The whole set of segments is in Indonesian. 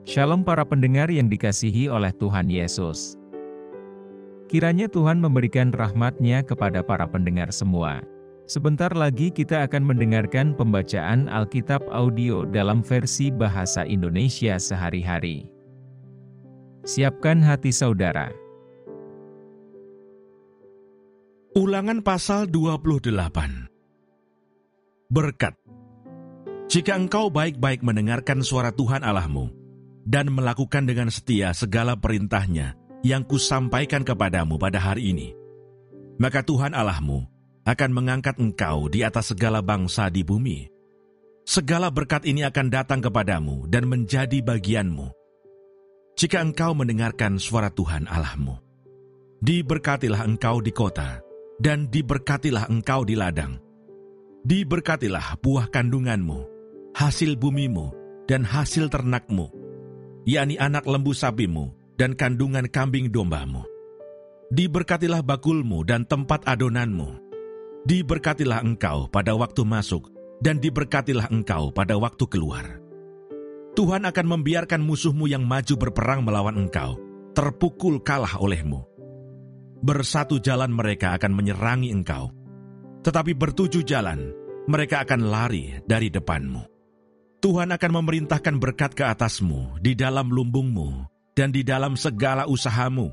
Shalom para pendengar yang dikasihi oleh Tuhan Yesus. Kiranya Tuhan memberikan rahmat-Nya kepada para pendengar semua. Sebentar lagi kita akan mendengarkan pembacaan Alkitab audio dalam versi bahasa Indonesia sehari-hari. Siapkan hati saudara. Ulangan pasal 28. Berkat. Jika engkau baik-baik mendengarkan suara Tuhan Allahmu, dan melakukan dengan setia segala perintah-Nya yang kusampaikan kepadamu pada hari ini, maka Tuhan Allahmu akan mengangkat engkau di atas segala bangsa di bumi. Segala berkat ini akan datang kepadamu dan menjadi bagianmu, jika engkau mendengarkan suara Tuhan Allahmu. Diberkatilah engkau di kota, dan diberkatilah engkau di ladang. Diberkatilah buah kandunganmu, hasil bumimu, dan hasil ternakmu, yakni anak lembu sapimu dan kandungan kambing dombamu. Diberkatilah bakulmu dan tempat adonanmu. Diberkatilah engkau pada waktu masuk, dan diberkatilah engkau pada waktu keluar. Tuhan akan membiarkan musuhmu yang maju berperang melawan engkau terpukul kalah olehmu. Bersatu jalan mereka akan menyerangi engkau, tetapi bertujuh jalan mereka akan lari dari depanmu. Tuhan akan memerintahkan berkat ke atasmu di dalam lumbungmu dan di dalam segala usahamu.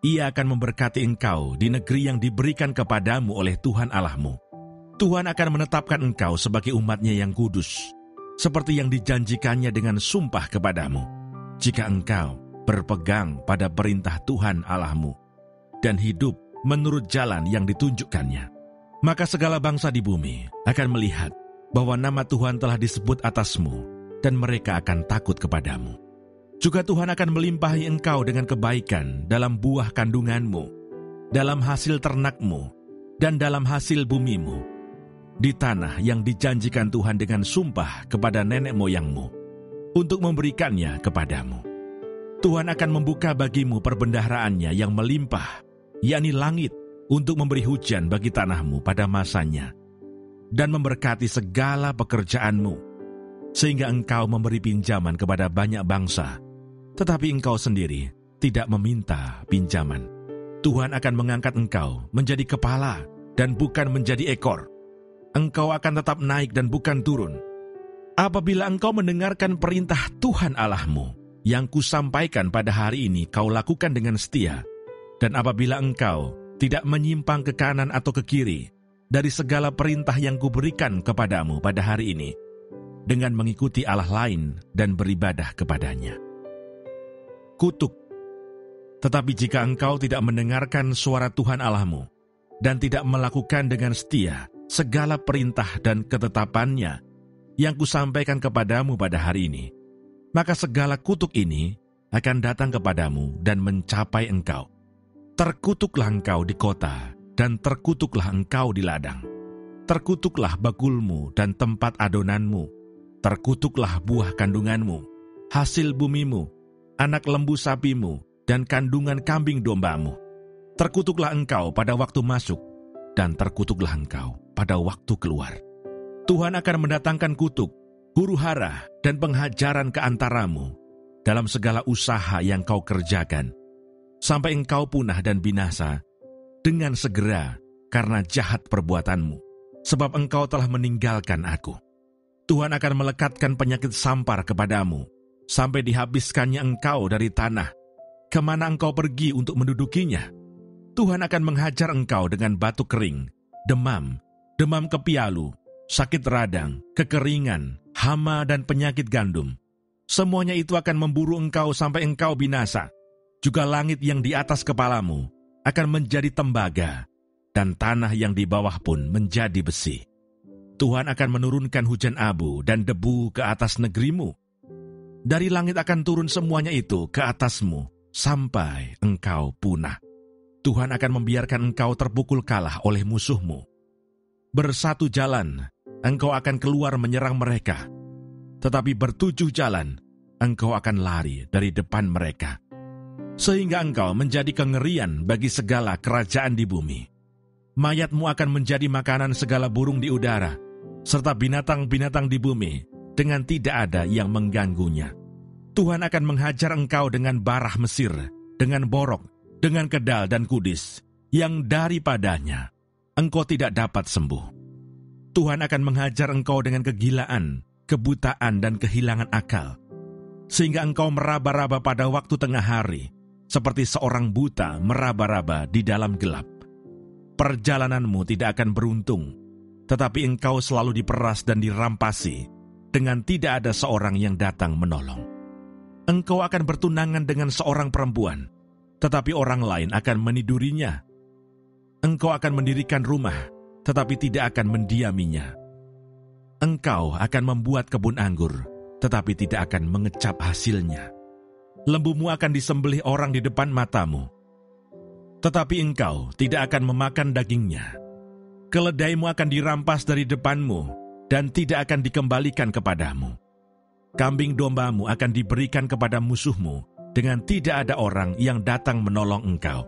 Ia akan memberkati engkau di negeri yang diberikan kepadamu oleh Tuhan Allahmu. Tuhan akan menetapkan engkau sebagai umat-Nya yang kudus, seperti yang dijanjikannya dengan sumpah kepadamu, jika engkau berpegang pada perintah Tuhan Allahmu dan hidup menurut jalan yang ditunjukkannya. Maka segala bangsa di bumi akan melihat bahwa nama Tuhan telah disebut atasmu, dan mereka akan takut kepadamu. Juga Tuhan akan melimpahi engkau dengan kebaikan dalam buah kandunganmu, dalam hasil ternakmu, dan dalam hasil bumimu, di tanah yang dijanjikan Tuhan dengan sumpah kepada nenek moyangmu, untuk memberikannya kepadamu. Tuhan akan membuka bagimu perbendaharaannya yang melimpah, yakni langit, untuk memberi hujan bagi tanahmu pada masanya, dan memberkati segala pekerjaanmu, sehingga engkau memberi pinjaman kepada banyak bangsa, tetapi engkau sendiri tidak meminta pinjaman. Tuhan akan mengangkat engkau menjadi kepala dan bukan menjadi ekor. Engkau akan tetap naik dan bukan turun. Apabila engkau mendengarkan perintah Tuhan Allahmu yang kusampaikan pada hari ini kau lakukan dengan setia, dan apabila engkau tidak menyimpang ke kanan atau ke kiri dari segala perintah yang kuberikan kepadamu pada hari ini, dengan mengikuti Allah lain dan beribadah kepadanya. Kutuk. Tetapi jika engkau tidak mendengarkan suara Tuhan Allahmu, dan tidak melakukan dengan setia segala perintah dan ketetapan-Nya yang kusampaikan kepadamu pada hari ini, maka segala kutuk ini akan datang kepadamu dan mencapai engkau. Terkutuklah engkau di kota, dan terkutuklah engkau di ladang. Terkutuklah bakulmu dan tempat adonanmu. Terkutuklah buah kandunganmu, hasil bumimu, anak lembu sapimu, dan kandungan kambing dombamu. Terkutuklah engkau pada waktu masuk, dan terkutuklah engkau pada waktu keluar. Tuhan akan mendatangkan kutuk, huru-hara, dan penghajaran ke antaramu dalam segala usaha yang kau kerjakan, sampai engkau punah dan binasa dengan segera karena jahat perbuatanmu, sebab engkau telah meninggalkan Aku. Tuhan akan melekatkan penyakit sampar kepadamu, sampai dihabiskannya engkau dari tanah, kemana engkau pergi untuk mendudukinya. Tuhan akan menghajar engkau dengan batuk kering, demam kepialu, sakit radang, kekeringan, hama dan penyakit gandum. Semuanya itu akan memburu engkau sampai engkau binasa. Juga langit yang di atas kepalamu akan menjadi tembaga, dan tanah yang di bawah pun menjadi besi. Tuhan akan menurunkan hujan abu dan debu ke atas negerimu. Dari langit akan turun semuanya itu ke atasmu, sampai engkau punah. Tuhan akan membiarkan engkau terpukul kalah oleh musuhmu. Bersatu jalan, engkau akan keluar menyerang mereka, tetapi bertujuh jalan, engkau akan lari dari depan mereka, sehingga engkau menjadi kengerian bagi segala kerajaan di bumi. Mayatmu akan menjadi makanan segala burung di udara, serta binatang-binatang di bumi, dengan tidak ada yang mengganggunya. Tuhan akan menghajar engkau dengan barah Mesir, dengan borok, dengan kedal dan kudis, yang daripadanya engkau tidak dapat sembuh. Tuhan akan menghajar engkau dengan kegilaan, kebutaan, dan kehilangan akal, sehingga engkau meraba-raba pada waktu tengah hari, seperti seorang buta meraba-raba di dalam gelap. Perjalananmu tidak akan beruntung, tetapi engkau selalu diperas dan dirampasi, dengan tidak ada seorang yang datang menolong. Engkau akan bertunangan dengan seorang perempuan, tetapi orang lain akan menidurinya. Engkau akan mendirikan rumah, tetapi tidak akan mendiaminya. Engkau akan membuat kebun anggur, tetapi tidak akan mengecap hasilnya. Lembumu akan disembelih orang di depan matamu, tetapi engkau tidak akan memakan dagingnya. Keledaimu akan dirampas dari depanmu, dan tidak akan dikembalikan kepadamu. Kambing dombamu akan diberikan kepada musuhmu, dengan tidak ada orang yang datang menolong engkau.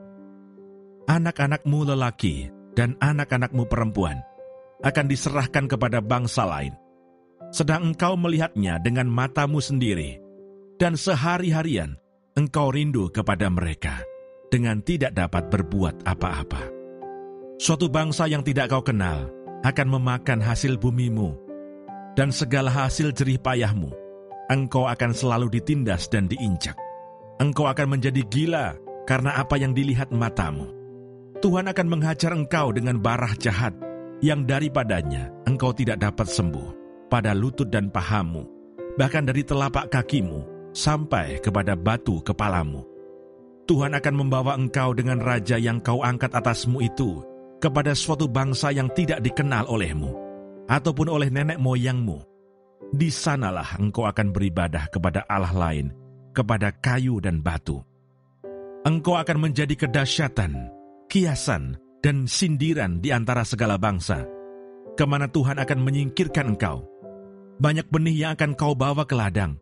Anak-anakmu lelaki dan anak-anakmu perempuan akan diserahkan kepada bangsa lain, sedang engkau melihatnya dengan matamu sendiri, dan sehari-harian engkau rindu kepada mereka, dengan tidak dapat berbuat apa-apa. Suatu bangsa yang tidak kau kenal akan memakan hasil bumimu, dan segala hasil jerih payahmu. Engkau akan selalu ditindas dan diinjak. Engkau akan menjadi gila karena apa yang dilihat matamu. Tuhan akan menghajar engkau dengan barah jahat, yang daripadanya engkau tidak dapat sembuh, pada lutut dan pahamu, bahkan dari telapak kakimu sampai kepada batu kepalamu. Tuhan akan membawa engkau dengan raja yang kau angkat atasmu itu kepada suatu bangsa yang tidak dikenal olehmu, ataupun oleh nenek moyangmu. Di sanalah engkau akan beribadah kepada Allah lain, kepada kayu dan batu. Engkau akan menjadi kedahsyatan, kiasan, dan sindiran di antara segala bangsa, kemana Tuhan akan menyingkirkan engkau. Banyak benih yang akan kau bawa ke ladang,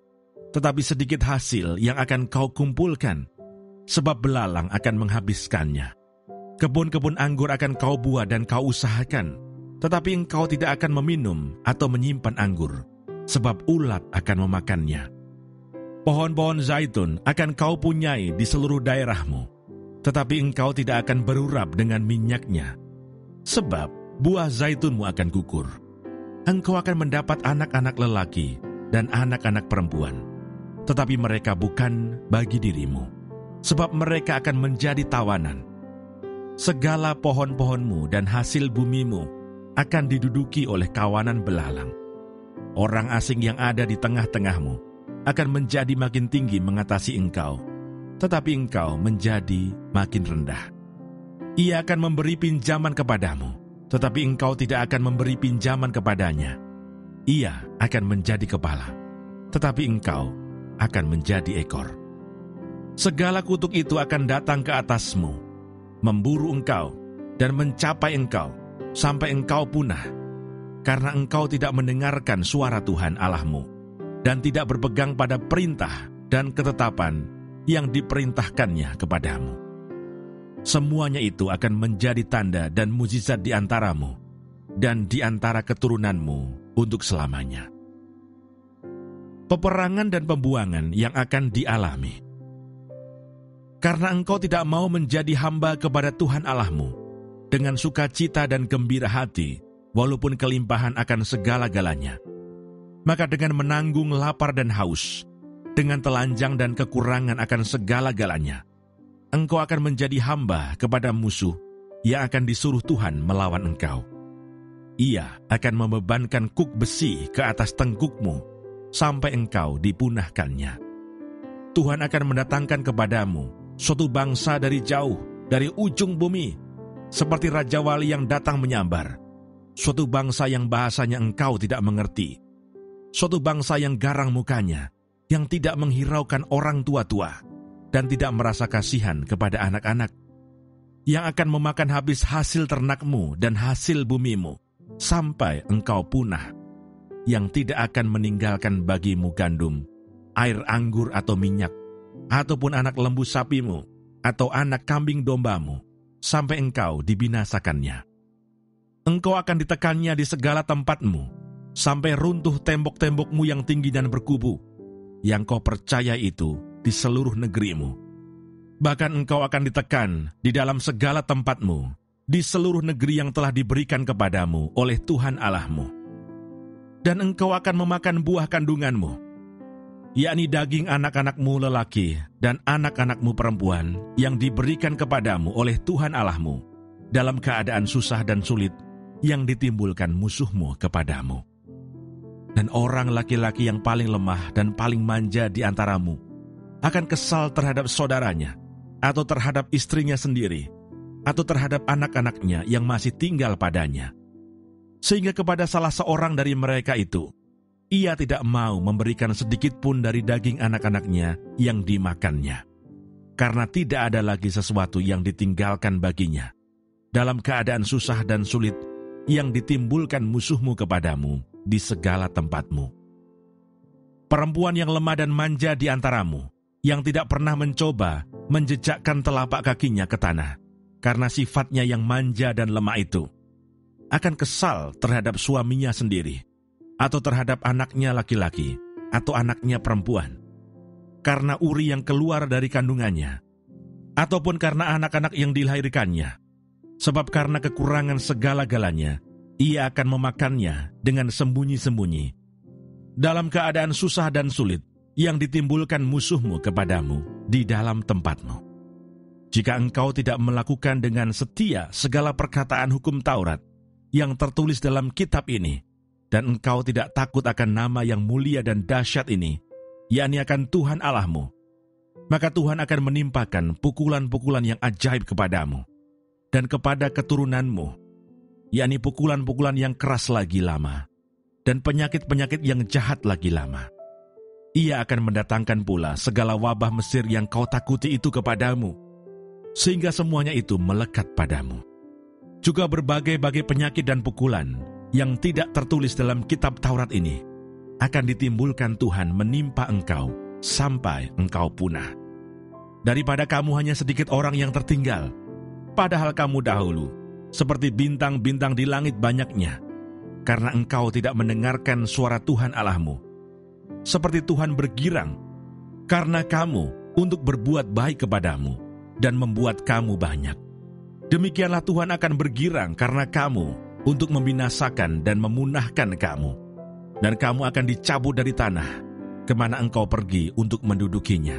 tetapi sedikit hasil yang akan kau kumpulkan, sebab belalang akan menghabiskannya. Kebun-kebun anggur akan kau buah dan kau usahakan, tetapi engkau tidak akan meminum atau menyimpan anggur, sebab ulat akan memakannya. Pohon-pohon zaitun akan kau punyai di seluruh daerahmu, tetapi engkau tidak akan berurap dengan minyaknya, sebab buah zaitunmu akan gugur. Engkau akan mendapat anak-anak lelaki dan anak-anak perempuan, tetapi mereka bukan bagi dirimu, sebab mereka akan menjadi tawanan. Segala pohon-pohonmu dan hasil bumimu akan diduduki oleh kawanan belalang. Orang asing yang ada di tengah-tengahmu akan menjadi makin tinggi mengatasi engkau, tetapi engkau menjadi makin rendah. Ia akan memberi pinjaman kepadamu, tetapi engkau tidak akan memberi pinjaman kepadanya. Ia akan menjadi kepala, tetapi engkau akan menjadi ekor. Segala kutuk itu akan datang ke atasmu, memburu engkau, dan mencapai engkau, sampai engkau punah, karena engkau tidak mendengarkan suara Tuhan Allahmu, dan tidak berpegang pada perintah dan ketetapan yang diperintahkannya kepadamu. Semuanya itu akan menjadi tanda dan mukjizat di antaramu dan di antara keturunanmu untuk selamanya. Peperangan dan pembuangan yang akan dialami. Karena engkau tidak mau menjadi hamba kepada Tuhan Allahmu dengan sukacita dan gembira hati, walaupun kelimpahan akan segala-galanya, maka dengan menanggung lapar dan haus, dengan telanjang dan kekurangan akan segala-galanya, engkau akan menjadi hamba kepada musuh yang akan disuruh Tuhan melawan engkau. Ia akan membebankan kuk besi ke atas tengkukmu, sampai engkau dipunahkannya. Tuhan akan mendatangkan kepadamu suatu bangsa dari jauh, dari ujung bumi, seperti Raja Wali yang datang menyambar, suatu bangsa yang bahasanya engkau tidak mengerti, suatu bangsa yang garang mukanya, yang tidak menghiraukan orang tua-tua, dan tidak merasa kasihan kepada anak-anak, yang akan memakan habis hasil ternakmu dan hasil bumimu, sampai engkau punah, yang tidak akan meninggalkan bagimu gandum, air anggur atau minyak, ataupun anak lembu sapimu, atau anak kambing dombamu, sampai engkau dibinasakannya. Engkau akan ditekannya di segala tempatmu, sampai runtuh tembok-tembokmu yang tinggi dan berkubu, yang kau percaya itu di seluruh negerimu. Bahkan engkau akan ditekan di dalam segala tempatmu, di seluruh negeri yang telah diberikan kepadamu oleh Tuhan Allahmu. Dan engkau akan memakan buah kandunganmu, yakni daging anak-anakmu lelaki dan anak-anakmu perempuan yang diberikan kepadamu oleh Tuhan Allahmu dalam keadaan susah dan sulit yang ditimbulkan musuhmu kepadamu. Dan orang laki-laki yang paling lemah dan paling manja di antaramu akan kesal terhadap saudaranya, atau terhadap istrinya sendiri, atau terhadap anak-anaknya yang masih tinggal padanya. Sehingga kepada salah seorang dari mereka itu, ia tidak mau memberikan sedikit pun dari daging anak-anaknya yang dimakannya. Karena tidak ada lagi sesuatu yang ditinggalkan baginya dalam keadaan susah dan sulit yang ditimbulkan musuhmu kepadamu di segala tempatmu. Perempuan yang lemah dan manja di antaramu, yang tidak pernah mencoba menjejakkan telapak kakinya ke tanah, karena sifatnya yang manja dan lemah itu, akan kesal terhadap suaminya sendiri, atau terhadap anaknya laki-laki, atau anaknya perempuan, karena uri yang keluar dari kandungannya, ataupun karena anak-anak yang dilahirkannya. Sebab karena kekurangan segala-galanya, ia akan memakannya dengan sembunyi-sembunyi, dalam keadaan susah dan sulit yang ditimbulkan musuhmu kepadamu di dalam tempatmu. Jika engkau tidak melakukan dengan setia segala perkataan hukum Taurat yang tertulis dalam kitab ini, dan engkau tidak takut akan nama yang mulia dan dahsyat ini, yakni akan Tuhan Allahmu, maka Tuhan akan menimpakan pukulan-pukulan yang ajaib kepadamu dan kepada keturunanmu, yakni pukulan-pukulan yang keras lagi lama, dan penyakit-penyakit yang jahat lagi lama. Ia akan mendatangkan pula segala wabah Mesir yang kau takuti itu kepadamu, sehingga semuanya itu melekat padamu. Juga berbagai-bagai penyakit dan pukulan yang tidak tertulis dalam kitab Taurat ini akan ditimbulkan Tuhan menimpa engkau sampai engkau punah. Daripada kamu hanya sedikit orang yang tertinggal, padahal kamu dahulu seperti bintang-bintang di langit banyaknya, karena engkau tidak mendengarkan suara Tuhan Allahmu. Seperti Tuhan bergirang karena kamu untuk berbuat baik kepadamu dan membuat kamu banyak. Demikianlah Tuhan akan bergirang karena kamu untuk membinasakan dan memunahkan kamu. Dan kamu akan dicabut dari tanah kemana engkau pergi untuk mendudukinya.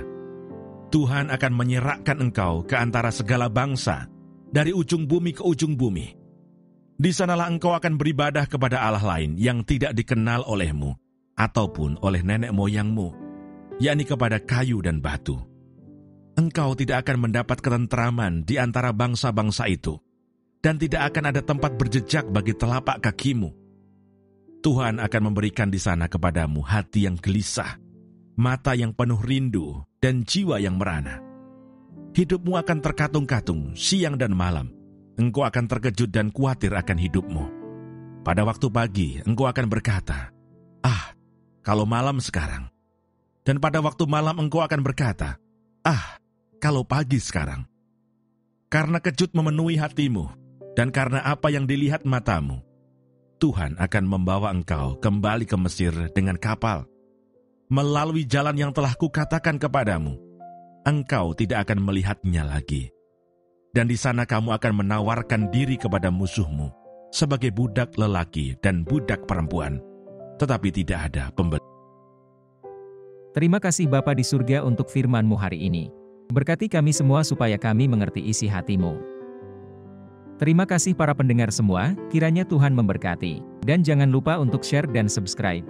Tuhan akan menyerahkan engkau ke antara segala bangsa, dari ujung bumi ke ujung bumi. Di sanalah engkau akan beribadah kepada Allah lain yang tidak dikenal olehmu, ataupun oleh nenek moyangmu, yakni kepada kayu dan batu. Engkau tidak akan mendapat ketenteraman di antara bangsa-bangsa itu, dan tidak akan ada tempat berjejak bagi telapak kakimu. Tuhan akan memberikan di sana kepadamu hati yang gelisah, mata yang penuh rindu, dan jiwa yang merana. Hidupmu akan terkatung-katung siang dan malam. Engkau akan terkejut dan khawatir akan hidupmu. Pada waktu pagi, engkau akan berkata, "Ah, kalau malam sekarang." Dan pada waktu malam engkau akan berkata, "Ah, kalau pagi sekarang." Karena kejut memenuhi hatimu, dan karena apa yang dilihat matamu, Tuhan akan membawa engkau kembali ke Mesir dengan kapal, melalui jalan yang telah kukatakan kepadamu. Engkau tidak akan melihatnya lagi. Dan di sana kamu akan menawarkan diri kepada musuhmu sebagai budak lelaki dan budak perempuan, tetapi tidak ada pembeli. Terima kasih Bapa di surga untuk firman-Mu hari ini. Berkati kami semua supaya kami mengerti isi hati-Mu. Terima kasih para pendengar semua, kiranya Tuhan memberkati. Dan jangan lupa untuk share dan subscribe.